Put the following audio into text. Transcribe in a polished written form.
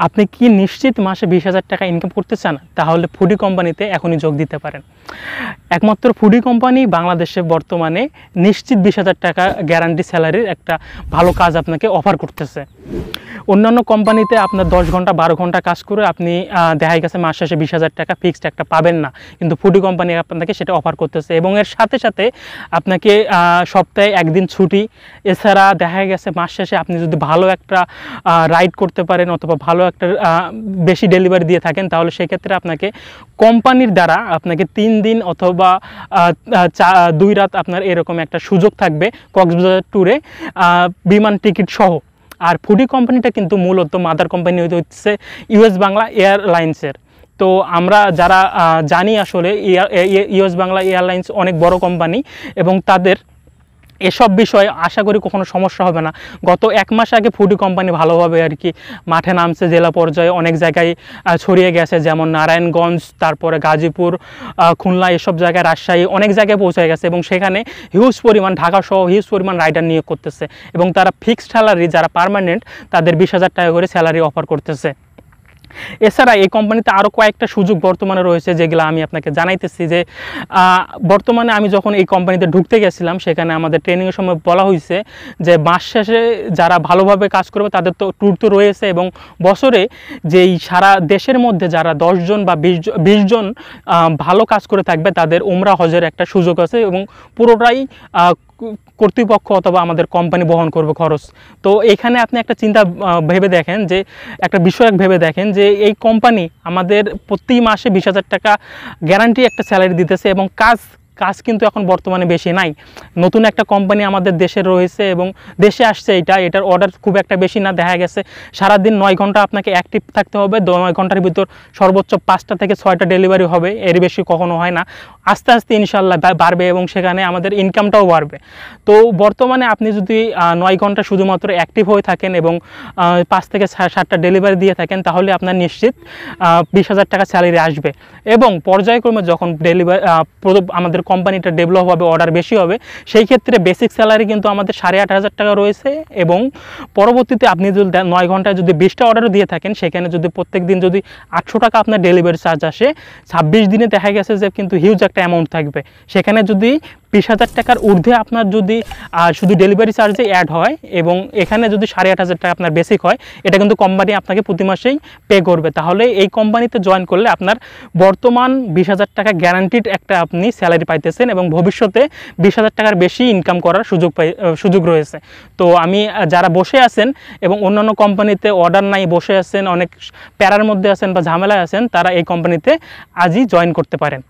আপনি কি নিশ্চিত মাসে 20,000 টাকা ইনকাম করতে চান? তাহলে ফুডি কোম্পানিতে এখনই যোগ দিতে পারেন। একমাত্র ফুডি কোম্পানি বাংলাদেশে বর্তমানে নিশ্চিত 20,000 টাকা গ্যারান্টি স্যালারির একটা ভালো কাজ আপনাকে অফার করতেছে। অন্যান্য কোম্পানিতে আপনার 10 ঘন্টা 12 ঘন্টা কাজ করে আপনি দেখা গেছে মাস শেষে 20,000 টাকা ফিক্সড একটা পাবেন না, কিন্তু ফুডি কোম্পানি আপনাকে সেটা অফার করতেছে এবং এর সাথে সাথে আপনাকে সপ্তাহে একদিন ছুটি। এছাড়া দেখা গেছে মাস শেষে আপনি যদি ভালো একটা রাইড করতে পারেন অথবা ভালো একটা বেশি ডেলিভারি দিয়ে থাকেন, তাহলে সেক্ষেত্রে আপনাকে কোম্পানির দ্বারা আপনাকে 3 দিন অথবা 2 রাত আপনার এরকম একটা সুযোগ থাকবে কক্সবাজার ট্যুরে বিমান টিকিট সহ। আর ফুডি কোম্পানিটা কিন্তু মূলত মাদার কোম্পানি হচ্ছে ইউএস বাংলা এয়ারলাইন্সের। তো আমরা যারা জানি আসলে ইউএস বাংলা এয়ারলাইন্স অনেক বড় কোম্পানি এবং তাদের এসব বিষয়ে আশা করি কখনো সমস্যা হবে না। গত 1 মাস আগে ফুডি কোম্পানি ভালোভাবে আর কি মাঠে নামছে, জেলা পর্যায়ে অনেক জায়গায় ছড়িয়ে গেছে, যেমন নারায়ণগঞ্জ, তারপরে গাজীপুর, খুলনা, এসব জায়গায়, রাজশাহী, অনেক জায়গায় পৌঁছে গেছে এবং সেখানে হিউজ পরিমাণ, ঢাকা সহ হিউজ পরিমাণ রাইডার নিয়োগ করতেছে এবং তারা ফিক্সড স্যালারি, যারা পার্মানেন্ট তাদের 20,000 টাকা করে স্যালারি অফার করতেছে। এছাড়া এই কোম্পানিতে আরও কয়েকটা সুযোগ বর্তমানে রয়েছে, যেগুলো আমি আপনাকে জানাইতেছি। যে বর্তমানে আমি যখন এই কোম্পানিতে ঢুকতে গেছিলাম, সেখানে আমাদের ট্রেনিংয়ের সময় বলা হয়েছে যে মাস শেষে যারা ভালোভাবে কাজ করবে তাদের তো ট্যুর তো রয়েছে এবং বছরে যেই সারা দেশের মধ্যে যারা 10 জন বা 20 জন ভালো কাজ করে থাকবে তাদের উমরা হজের একটা সুযোগ আছে এবং পুরোটাই কর্তৃপক্ষ অথবা আমাদের কোম্পানি বহন করবে খরচ। তো এখানে আপনি একটা চিন্তা ভেবে দেখেন, যে একটা বিষয় ভেবে দেখেন যে এই কোম্পানি আমাদের প্রতি মাসে 20,000 টাকা গ্যারান্টি একটা স্যালারি দিতেছে এবং কাজ কিন্তু এখন বর্তমানে বেশি নাই। নতুন একটা কোম্পানি আমাদের দেশে রয়েছে এবং দেশে আসছে, এটার অর্ডার খুব একটা বেশি না। দেখা গেছে সারাদিন 9 ঘন্টা আপনাকে অ্যাক্টিভ থাকতে হবে, 9 ঘন্টার ভিতর সর্বোচ্চ 5টা থেকে 6টা ডেলিভারি হবে, এর বেশি কখনো হয় না। আস্তে আস্তে ইনশাল্লাহ বাড়বে এবং সেখানে আমাদের ইনকামটাও বাড়বে। তো বর্তমানে আপনি যদি 9 ঘন্টা শুধুমাত্র অ্যাক্টিভ হয়ে থাকেন এবং 5 থেকে 7টা ডেলিভারি দিয়ে থাকেন, তাহলে আপনার নিশ্চিত 20,000 টাকা স্যালারি আসবে এবং পর্যায়ক্রমে যখন আমাদের কোম্পানিটা ডেভেলপ হবে, অর্ডার বেশি হবে, সেই ক্ষেত্রে বেসিক স্যালারি কিন্তু আমাদের 8,500 টাকা রয়েছে এবং পরবর্তীতে আপনি যদি 9 ঘন্টায় যদি 20টা অর্ডারও দিয়ে থাকেন, সেখানে যদি প্রত্যেক দিন যদি 800 টাকা আপনার ডেলিভারি চার্জ আসে, 26 দিনে দেখা গেছে যে কিন্তু হিউজ একটা অ্যামাউন্ট থাকবে। সেখানে যদি 20,000 টাকার ঊর্ধ্বে আপনার যদি শুধু ডেলিভারি চার্জে অ্যাড হয় এবং এখানে যদি 8,500 টাকা আপনার বেসিক হয়, এটা কিন্তু কোম্পানি আপনাকে প্রতি মাসেই পে করবে। তাহলে এই কোম্পানিতে জয়েন করলে আপনার বর্তমান 20,000 টাকা গ্যারান্টিড একটা আপনি স্যালারি পাইতেছেন এবং ভবিষ্যতে 20,000 টাকার বেশি ইনকাম করার সুযোগ রয়েছে। তো আমি যারা বসে আছেন এবং অন্যান্য কোম্পানিতে অর্ডার নাই, বসে আছেন, অনেক প্যারার মধ্যে আছেন বা ঝামেলায় আছেন, তারা এই কোম্পানিতে আজই জয়েন করতে পারেন।